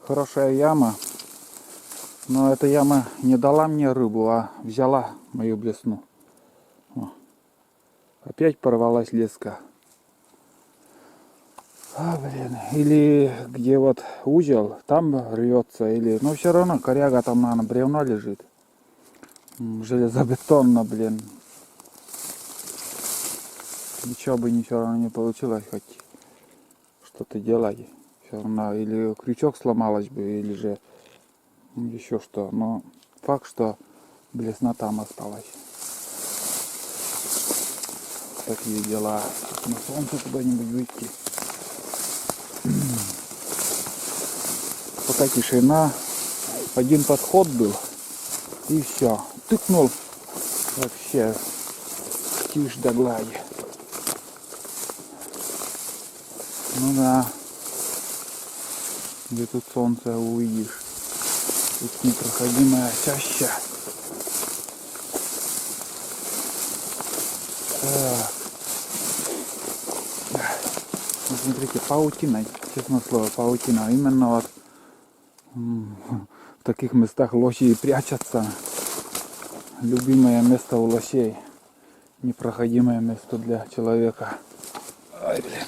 Хорошая яма. Но эта яма не дала мне рыбу, а взяла мою блесну. О. Опять порвалась леска. Блин. Или где вот узел, там рвется. Или... Но все равно коряга там, наверное, бревно лежит. Железобетонно, блин. Ничего бы все равно не получилось, хоть что-то делать. Все равно или крючок сломалось бы, или же еще что. Но факт, что блесна там осталась. Такие дела. На солнце куда-нибудь выйти. Пока тишина. Один подход был. И все. Тыкнул. Вообще. Тишь да глади. Ну да. Где тут солнце увидишь. Тут непроходимая чаща. Так. Вот смотрите, паутина, честное слово, паутина. Именно вот в таких местах лоси и прячутся. Любимое место у лосей. Непроходимое место для человека. Ой, блин.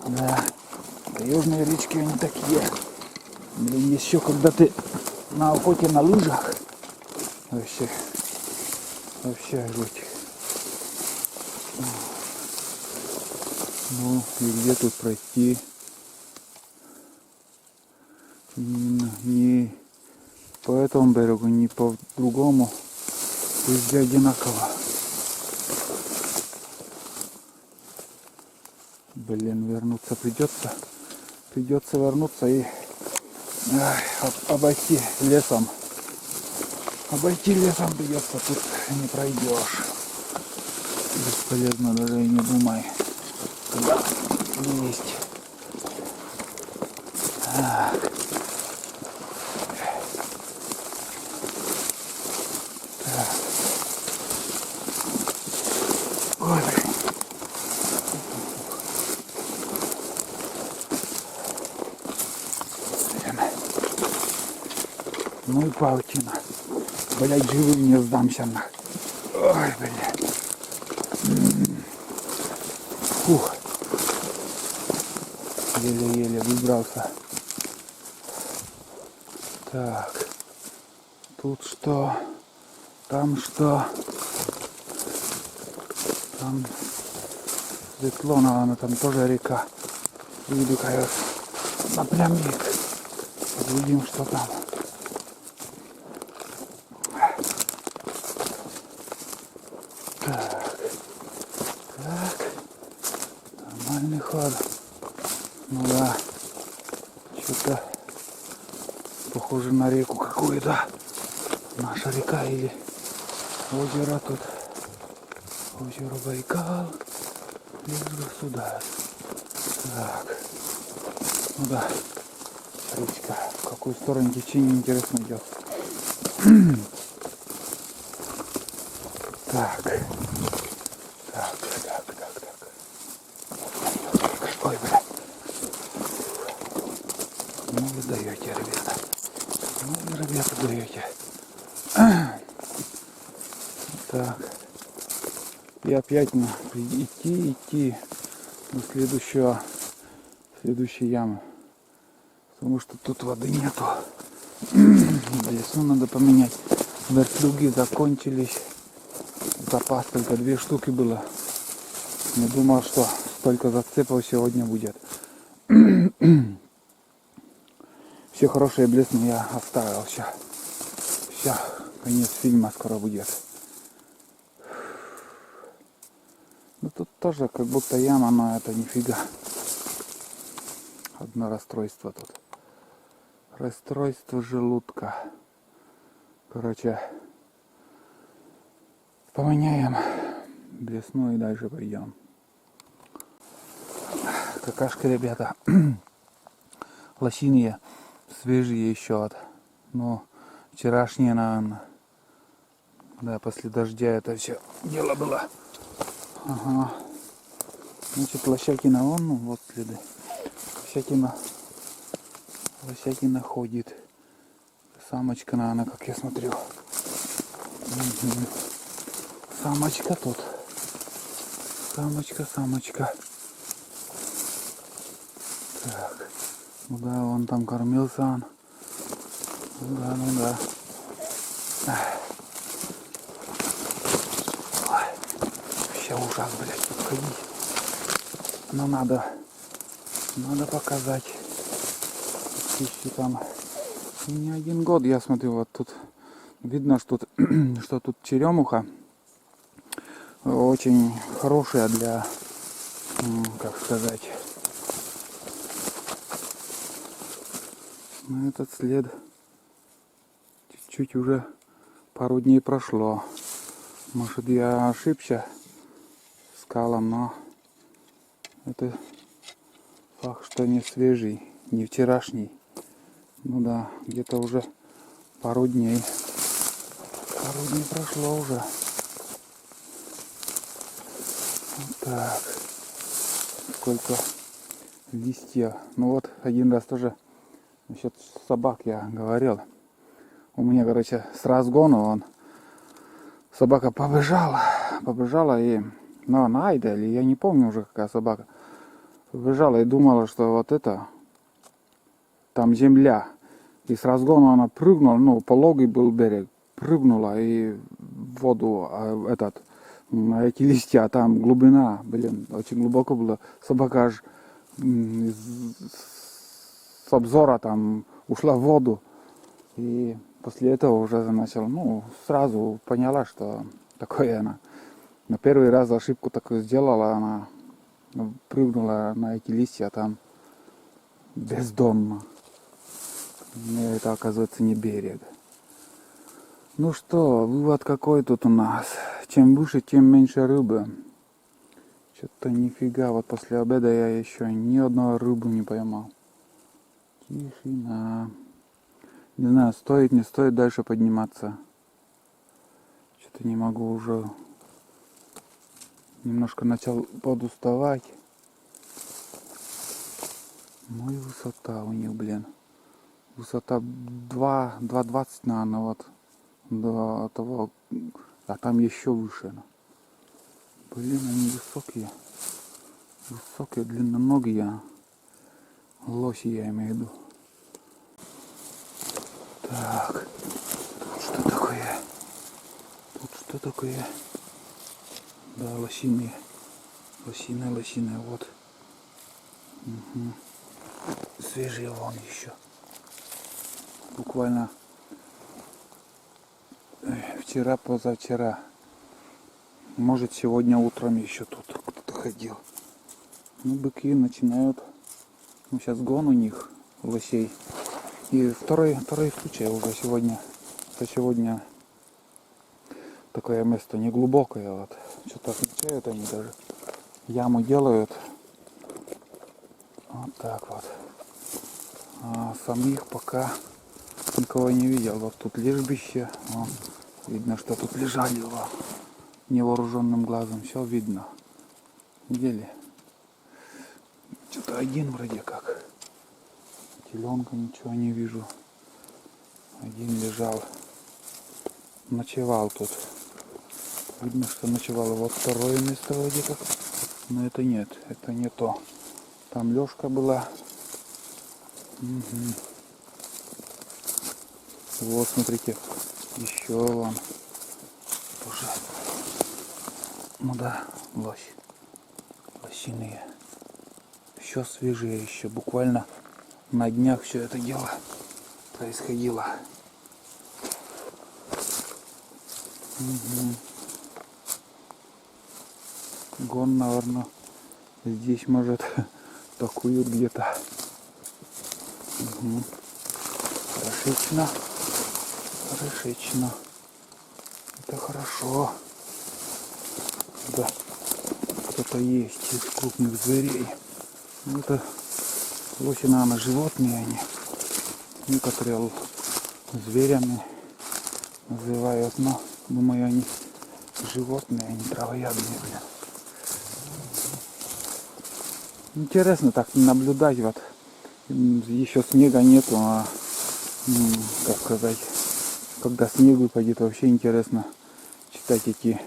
Да. Южные речки они такие. Блин, еще когда ты на охоте на лыжах. Вообще жуть. Ну и где тут пройти? Не по этому берегу, не по другому. Везде одинаково. Блин, вернуться придется. Придется вернуться и обойти лесом. Обойти лесом придется, тут не пройдешь. Бесполезно, даже и не думай. Туда лезть. Так. Так. Ой, блин. Ну и паутина. Блять, живым не сдамся на. Ой, блядь. Фух. Еле-еле выбрался. Так. Тут что? Там что? Там светло, наверное, там тоже река. Выйду, конечно, напрямик. Увидим, что там. Так. Нормальный ход. Ну да. Что-то похоже на реку какую-то. Наша река или озеро тут. Озеро Байкал. Лес государств. Так. Ну да. Речка. В какую сторону течение, интересно, идет. Так. Так. Ой, блядь. Ну вы даете, ребята. Ну вы, ребята, даете. Так. И опять идти до следующей ямы. Потому что тут воды нету. Лесу надо поменять. Вертлюги закончились. Запас только 2 штуки было. Не думал, что столько зацепов сегодня будет. Все хорошие блесны я оставил. Все, конец фильма скоро будет. Ну тут тоже как будто яма, но это нифига. Одно расстройство тут. Расстройство желудка. Короче, поменяем блесну и дальше пойдем. Какашки, ребята. Лосиные, свежие еще от. Ну, вчерашние, наверное. Да, после дождя это все дело было. Ага. Значит, лосякина вон, ну, вот следы. Лосякина ходит. Самочка, наверное, как я смотрю. Мгм. Самочка тут. Самочка. Так. Ну да, он там кормился он. Ну да. Ой, вообще ужас, блядь, тут ходить. Но надо показать. Птички там. И не один год, я смотрю, вот тут видно, что тут черемуха очень хорошая для, как сказать, на этот след чуть-чуть уже пару дней прошло. Может, я ошибся скалом, но это факт, что не свежий, не вчерашний. Ну да, где-то уже пару дней прошло уже. Вот так. Сколько листьев. Ну вот, один раз тоже насчет собак я говорил. У меня, короче, с разгона собака побежала и, ну, она айда, или я не помню уже какая собака, побежала и думала, что вот это, там земля. И с разгона она прыгнула, ну, пологий был берег, прыгнула и в воду, на эти листья, там глубина, блин, очень глубоко было. Собака аж с обзора там ушла в воду. И после этого уже начала, ну, сразу поняла, что такое она. На первый раз ошибку такую сделала, она прыгнула на эти листья там бездонно. И это, оказывается, не берег. Ну что, вывод какой тут у нас? Чем выше, тем меньше рыбы. Что-то нифига, вот после обеда я еще ни одной рыбы не поймал. Тишина. Не знаю, стоит, не стоит дальше подниматься. Что-то не могу уже. Немножко начал подуставать. Ну и высота у них, блин. Высота 2,20, наверное, вот. До того. А там еще выше. Блин, они высокие. Высокие, длинноногие. Лоси, я имею в виду. Так. Тут что такое? Да, лосиные. Лосиные, вот. Угу. Свежие вон еще. Буквально вчера, позавчера. Может, сегодня утром еще тут кто-то ходил. Ну, быки начинают. Ну, сейчас гон у них, лосей. И второй случай уже сегодня. Это сегодня такое место неглубокое. Вот. Что-то отмечают они даже. Яму делают. Вот так вот. А самих пока никого не видел. Вот тут лежбище. Вот. Видно, что тут лежали его невооруженным глазом. Все видно. Видели? Что-то один вроде как. Теленка ничего не вижу. Один лежал. Ночевал тут. Видно, что ночевал. Вот второе место вроде как. Но это нет. Это не то. Там лёжка была. Угу. Вот, смотрите. Еще вон. Тоже. Ну да, лось. Лосиные. Еще свежие, еще буквально на днях все это дело происходило. Угу. Гон, наверное, здесь может такую где-то. Угу. Хорошечно. Это хорошо. Да. Кто-то есть из крупных зверей. Ну, это лоси, наверное, животные они. Некоторые зверями называют, но думаю, они животные, они травоядные, блин. Интересно так наблюдать, вот еще снега нету, а как сказать, когда снег выпадет, вообще интересно читать эти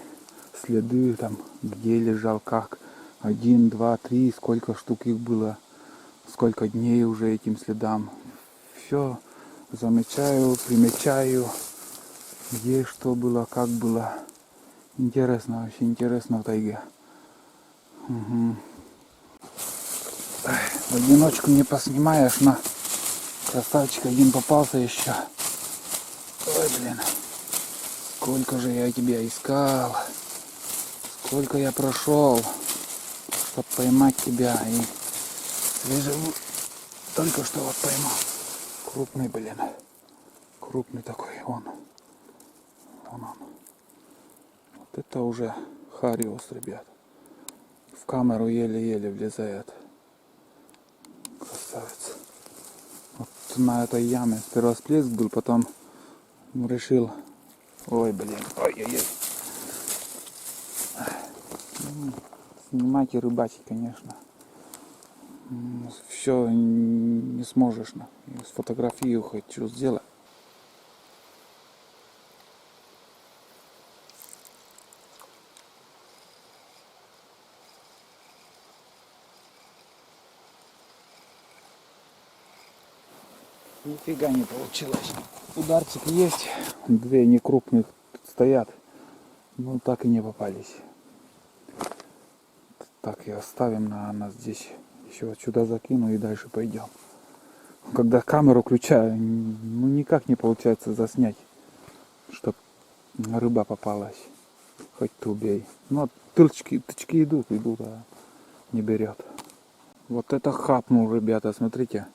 следы, там, где лежал, как, 1, 2, 3, сколько штук их было, сколько дней уже этим следам. Все замечаю, примечаю, где что было, как было. Интересно, вообще интересно в тайге. Угу. В одиночку не поснимаешь, но красавчик один попался еще. Ой, блин, сколько же я тебя искал, сколько я прошел, чтобы поймать тебя, и свежеву только что вот поймал. Крупный, блин, крупный такой, вон он. Вот это уже хариус, ребят. В камеру еле-еле влезает. Красавец. Вот на этой яме сперва всплеск был, потом решил, ой, блин, ой-ой-ой. Снимать и рыбачить, конечно. Все не сможешь. Сфотографию хочу сделать. Нифига не получилось. Ударчик есть. Две некрупных стоят. Но так и не попались. Так и оставим на нас здесь. Еще вот сюда закину и дальше пойдем. Когда камеру включаю, ну никак не получается заснять, чтоб рыба попалась. Хоть ты убей. Ну, тычки идут, а не берет. Вот это хапнул, ребята, смотрите.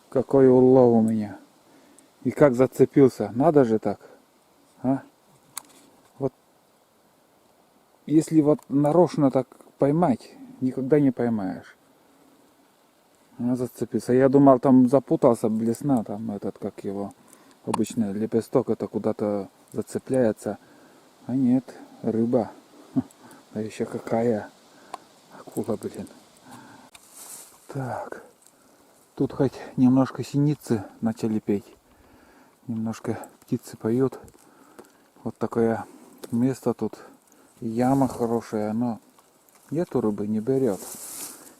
Какой улов у меня. И как зацепился. Надо же так. А? Вот если вот нарочно так поймать, никогда не поймаешь. Зацепился. Я думал, там запутался блесна, там этот, как его, обычный лепесток, это куда-то зацепляется. А нет, рыба. А еще какая акула, блин. Так. Тут хоть немножко синицы начали петь. Немножко птицы поют. Вот такое место тут. Яма хорошая, но нету рыбы, не берет.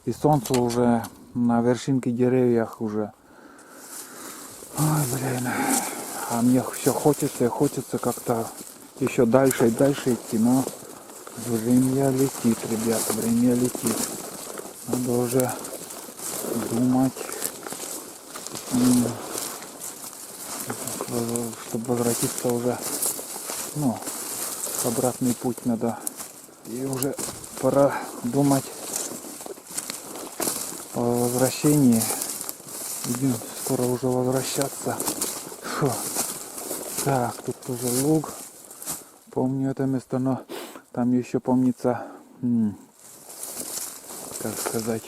И солнце уже на вершинке деревьях уже. Ой, блин. А мне все хочется как-то еще дальше и дальше идти, но время летит, ребята, время летит. Надо уже думать, чтобы возвратиться уже, ну, обратный путь надо. И уже пора думать о возвращении. Будем скоро уже возвращаться. Фу. Так, тут тоже луг. Помню это место, но там еще помнится, как сказать,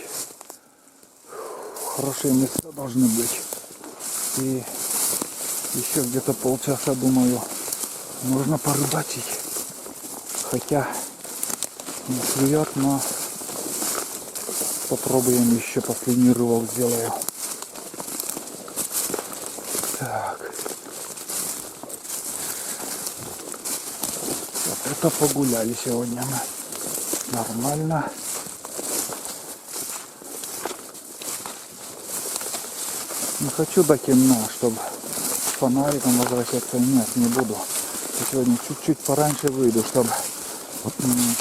хорошие места должны быть. И еще где-то полчаса, думаю, нужно порыбачить. Хотя не клюет, но попробуем еще последний рывок сделаю. Так. Вот это погуляли сегодня мы. Нормально. Не хочу до темна, чтобы фонариком возвращаться. Нет, не буду. Я сегодня чуть-чуть пораньше выйду, чтобы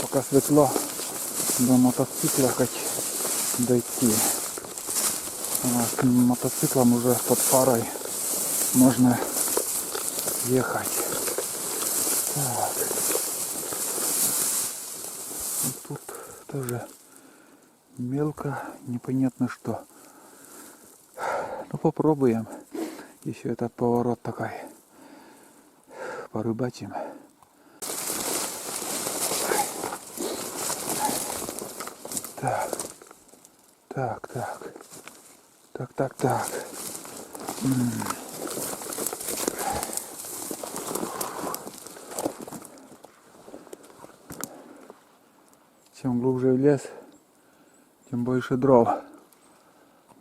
пока светло до мотоцикла хоть дойти. А с мотоциклом уже под фарой можно ехать. Так. И тут тоже мелко, непонятно что. Ну попробуем. Еще этот поворот такой. Порыбачим. Так. Так. Чем глубже в лес, тем больше дров.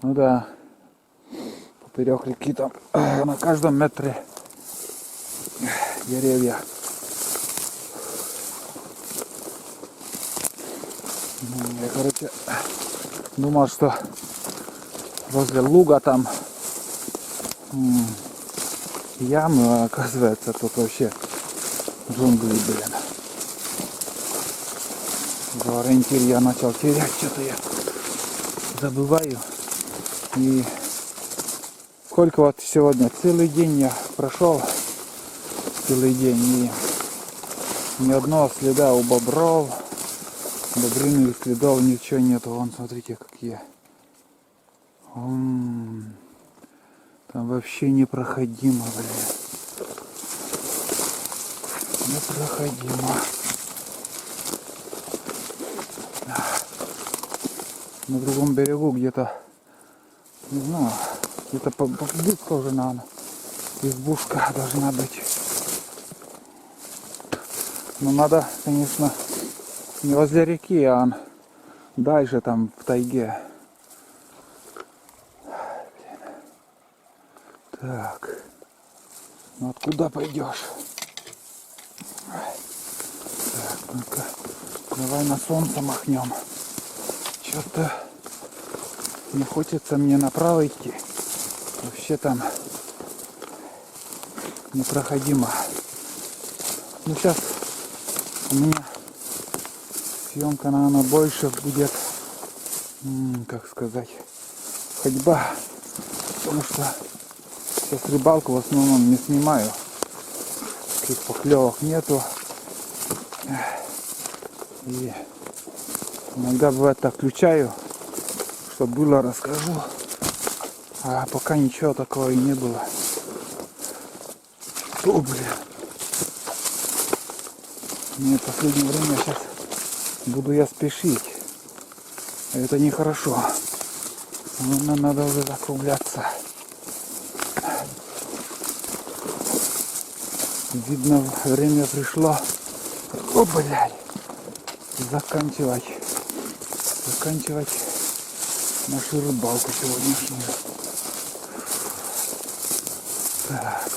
Ну да, поперек реки там на каждом метре деревья. Я, короче, думал, что возле луга там ямы, а оказывается тут вообще джунгли, блин. За ориентир я начал терять, что-то я забываю. И сколько вот сегодня, целый день я прошел, целый день, и ни одного следа у бобров, бобриных следов, ничего нету. Вон, смотрите, какие. Там вообще непроходимо, блин. Непроходимо. На другом берегу где-то, не знаю, где-то поблизко уже, наверное, избушка должна быть. Но надо, конечно, не возле реки, а дальше там в тайге. Так, ну откуда пойдешь? Так, ну-ка, давай на солнце махнем. Что-то не хочется мне направо идти. Вообще там непроходимо. Ну сейчас у меня съемка, наверное, больше будет, как сказать, ходьба. Потому что сейчас рыбалку в основном не снимаю. Таких поклевок нету. И иногда бывает так включаю, что было, расскажу. А пока ничего такого и не было. О, блин. Мне в последнее время сейчас буду я спешить. Это нехорошо. Надо уже закругляться. Видно, время пришло. О, блядь. Заканчивать нашу рыбалку сегодняшнюю. Так.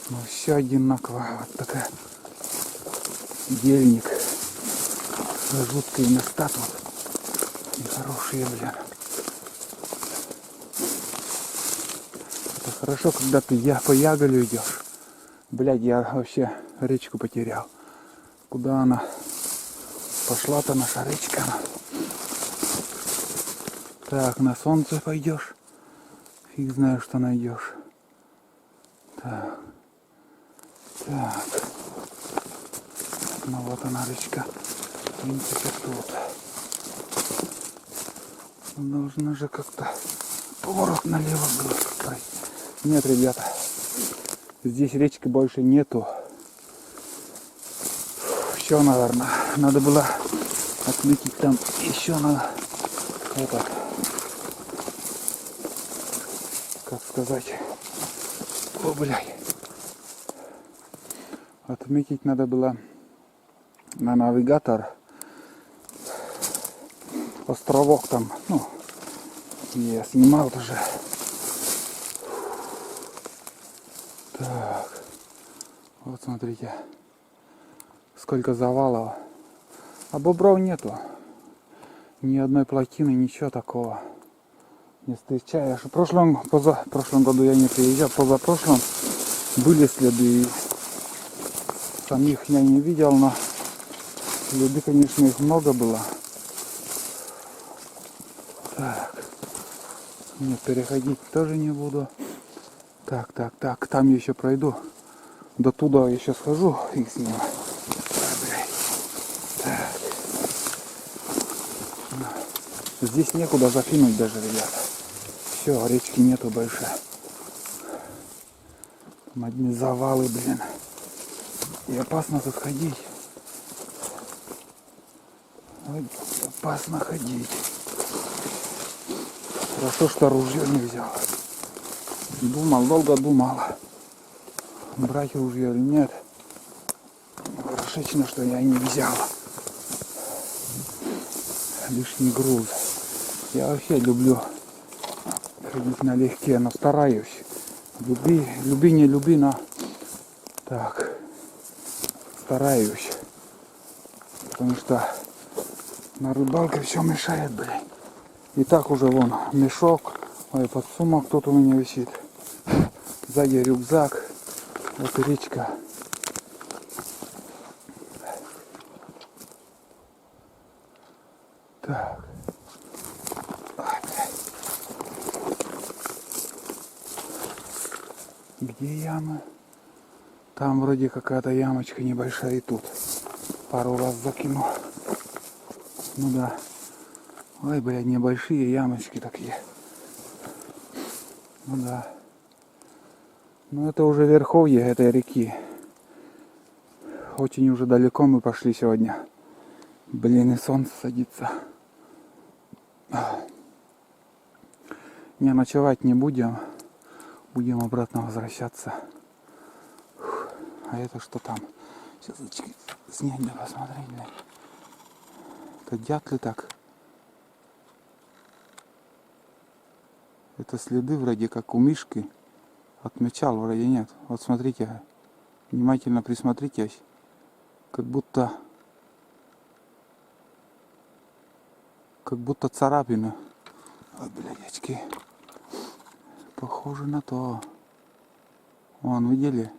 Ну все одинаково. Вот такая ельник. Жуткие места тут. Нехорошие, блин. Это хорошо, когда ты по Яголю идешь. Блядь, я вообще речку потерял. Куда она пошла-то, наша речка? Так, на солнце пойдешь. Фиг знаю, что найдешь. Так. Ну вот она, речка. В принципе, тут. Должна же как-то поворот налево был. Нет, ребята. Здесь речки больше нету. Все, наверное. Надо было отметить там еще на этот, как сказать. О, блядь. Отметить надо было на навигатор островок там. Ну, я снимал уже. Так. Вот смотрите. Сколько завалов. А бобров нету. Ни одной плотины, ничего такого не встречаешь. В прошлом году я не приезжал, позапрошлом были следы. Самих я не видел, но следы, конечно, их много было. Так. Нет, переходить тоже не буду. Так, там я еще пройду. До туда я еще схожу и сниму. Так. Здесь некуда закинуть даже, ребята. Все, речки нету больше. Там одни завалы, блин. И опасно тут ходить. Ой, опасно ходить. Хорошо, что ружье не взял. Долго думал, брать ружье или нет. крошечно, что я не взял. Лишний груз. Я вообще люблю ходить налегке, но стараюсь. Люби, не люби, но так, стараюсь. Потому что на рыбалке все мешает, блин. И так уже вон мешок, ой, подсумок тут у меня висит. Сзади рюкзак, вот и речка. Так. Где яма? Там вроде какая-то ямочка небольшая и тут. Пару раз закинул. Ну да. Ой, блядь, небольшие ямочки такие. Ну да. Ну это уже верховье этой реки. Очень уже далеко мы пошли сегодня. Блин, и солнце садится. Не, ночевать не будем. Будем обратно возвращаться. А это что там? Сейчас снять да посмотреть. Блин. Это дятлы так. Это следы вроде как у Мишки. Отмечал, вроде нет. Вот смотрите. Внимательно присмотритесь. Как будто царапины. Ой, блядечки. Похоже на то. Вон, видели?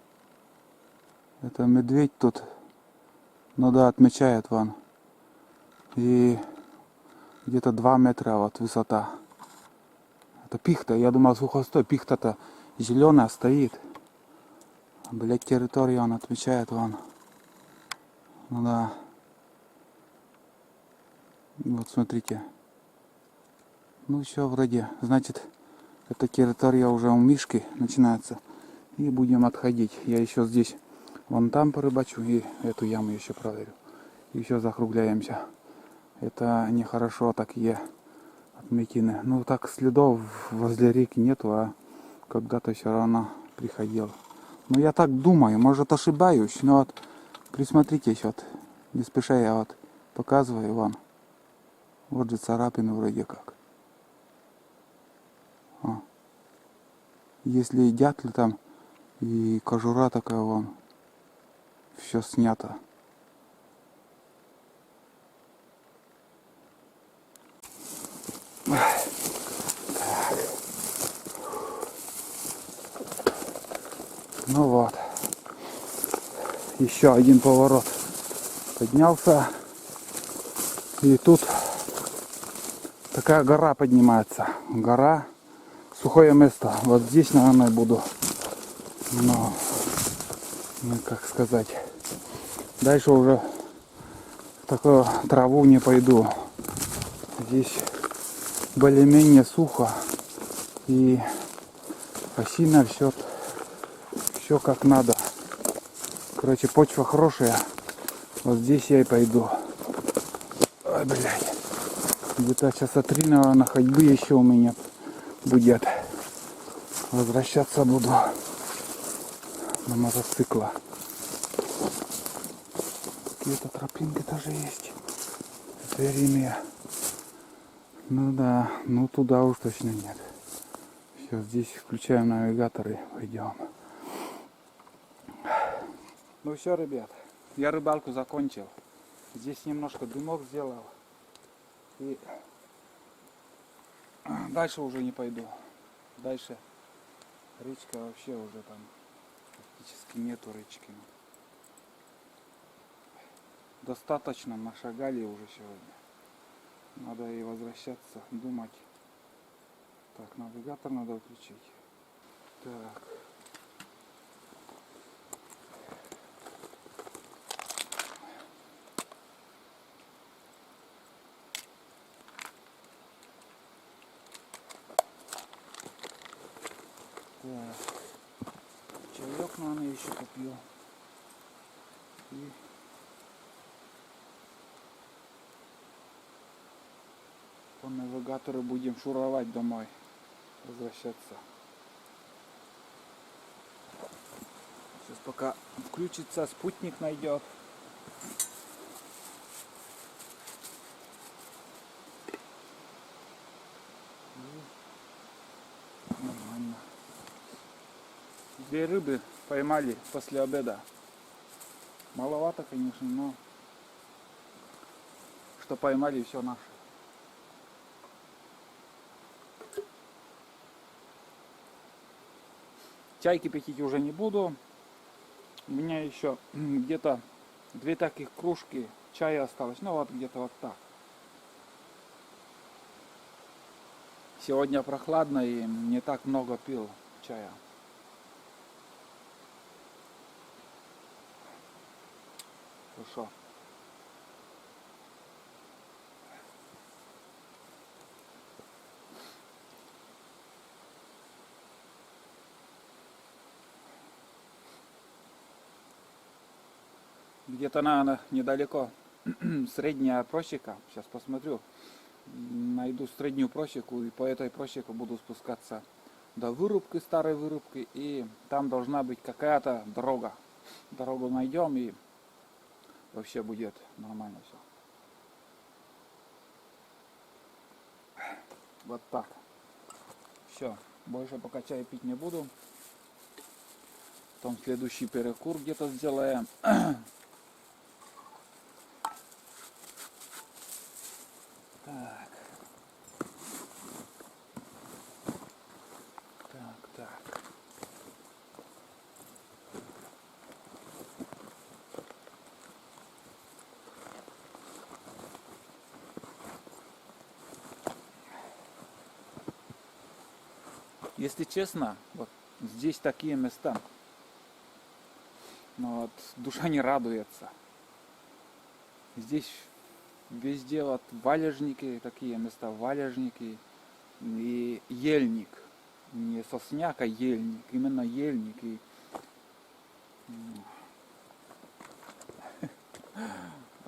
Это медведь тут. Ну да, отмечает вон. И где-то 2 метра вот высота. Это пихта. Я думал, сухостой. Пихта-то зеленая стоит. Блять, территорию он отмечает вон. Ну да. Вот смотрите. Ну все вроде. Значит, эта территория уже у Мишки начинается. И будем отходить. Я еще здесь вон там порыбачу и эту яму еще проверю. И еще закругляемся. Это нехорошо такие отметины. Ну так следов возле реки нету, а когда-то все равно приходил. Ну я так думаю, может ошибаюсь, но вот присмотритесь, вот не спеша я вот показываю вам. Вот же царапины вроде как. О. Если и дятли там, и кожура такая вон, все снято. Ну вот. Еще один поворот. Поднялся. И тут такая гора поднимается. Гора. Сухое место. Вот здесь, наверное, буду. Ну, как сказать. Дальше уже в такую траву не пойду. Здесь более-менее сухо. И осина все как надо. Короче, почва хорошая. Вот здесь я и пойду. Ой, блядь. Где-то часа 3, наверное, ходьбы еще у меня будет. Возвращаться буду на мотоцикла. Какие-то тропинки тоже есть. Звериные. Ну да, ну туда уж точно нет. Все, здесь включаем навигатор и пойдем. Ну все, ребят, я рыбалку закончил. Здесь немножко дымок сделал. И дальше уже не пойду. Дальше речка вообще уже там практически нету речки. Достаточно нашагали уже сегодня. Надо и возвращаться, думать. Так, навигатор надо включить. Так. Так. Чаек, наверное, еще попью. И по навигатору будем шуровать домой. Возвращаться. Сейчас пока включится, спутник найдет. 2 рыбы поймали после обеда. Маловато, конечно, но что поймали, все наше. Чай кипятить уже не буду. У меня еще где-то 2 таких кружки чая осталось. Ну вот где-то вот так. Сегодня прохладно и не так много пил чая. Хорошо. Где-то, наверное, недалеко средняя просека. Сейчас посмотрю. Найду среднюю просеку и по этой просеке буду спускаться до вырубки, старой вырубки. И там должна быть какая-то дорога. Дорогу найдем и вообще будет нормально все. Вот так. Все. Больше пока чай пить не буду. Потом следующий перекур где-то сделаем. Так. Так. Если честно, вот здесь такие места. Но вот душа не радуется. Здесь везде вот валежники, такие места, валежники и ельник. Не сосняк, а ельник. Именно ельник. И...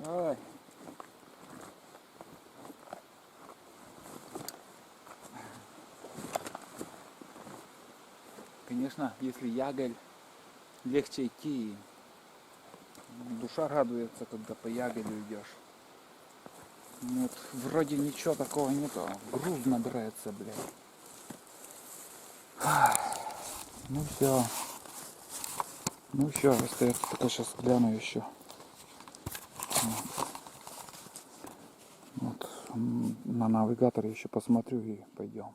Ой. Конечно, если ягель, легче идти. Душа радуется, когда по ягелю идешь. Вот, вроде ничего такого нету. Груз набирается, блядь. Ну все. Ну все, остается только сейчас гляну еще. Вот. На навигаторе еще посмотрю и пойдем.